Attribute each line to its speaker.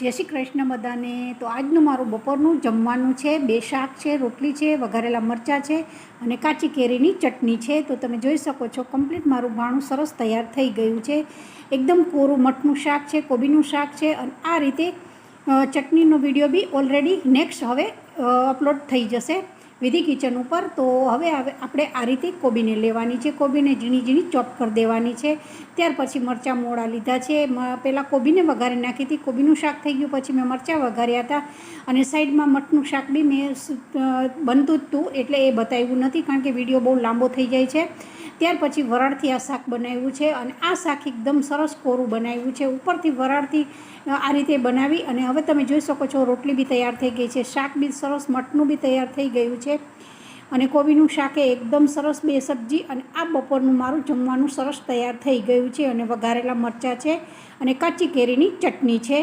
Speaker 1: જય શ્રી કૃષ્ણ બધાને। તો આજનું મારું બપોરનું જમવાનું છે, 2 શાક છે, રોટલી છે, વઘારેલા મરચાં છે અને કાચી કેરીની ચટણી છે। તો તમે જોઈ શકો છો કમ્પ્લીટ મારું ભાણું સરસ તૈયાર થઈ ગયું છે। એકદમ કોરું મઠનું શાક છે, કોબીનું શાક છે અને આ રીતે ચટણીનો વિડીયો બી ઓલરેડી નેક્સ્ટ હવે અપલોડ થઈ જશે વિધિ કિચન ઉપર। તો હવે આપણે આ રીતે કોબીને લેવાની છે, કોબીને ઝીણી ઝીણી ચોપ કરી દેવાની છે। ત્યાર પછી મરચાં મોડા લીધા છે, પહેલાં કોબીને વઘારી નાખી હતી, કોબીનું શાક થઈ ગયું પછી મેં મરચાં વઘાર્યા હતા અને સાઈડમાં મઠનું શાક બી મેં બનતું જ હતું એટલે એ બતાવ્યું નથી કારણ કે વિડીયો બહુ લાંબો થઈ જાય છે। ત્યાર પછી વરાળથી આ શાક બનાવ્યું છે અને આ શાક એકદમ સરસ કોરું બનાવ્યું છે, ઉપરથી વરાળથી આ રીતે બનાવી અને હવે તમે જોઈ શકો છો રોટલી બી તૈયાર થઈ ગઈ છે, શાક બી સરસ મઠનું બી તૈયાર થઈ ગયું છે અને કોબીનું શાક એકદમ સરસ 2 સબ્જી અને આ બપોરનું મારું જમવાનું સરસ તૈયાર થઈ ગયું છે અને વઘારેલા મરચાં છે અને કાચી કેરીની ચટણી છે।